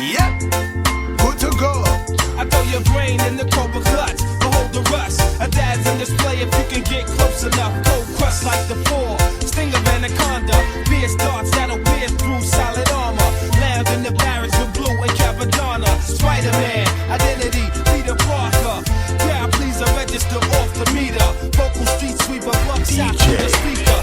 Yep, good to go. I throw your brain in the cobra clutch, behold the rust. A dad's in display if you can get close enough. Cold crust like the four, sting of anaconda. Pierce darts that'll pierce through solid armor. Lounge in the barracks with Blue and Capadonna. Spider-Man, identity, Peter Parker. Crowd pleaser, register off the meter. Vocal street sweeper, buckshot to the speaker.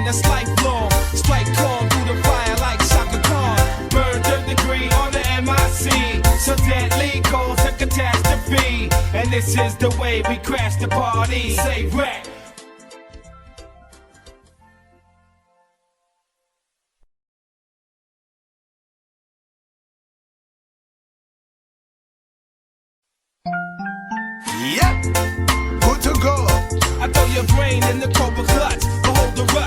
That's lifelong. Strike calm through the fire like Shaka Khan. Burn third degree on the MIC. So deadly cause a catastrophe. And this is the way we crash the party. Say rap. Yep, good to go. I throw your brain in the cobra clutch, behold the rust.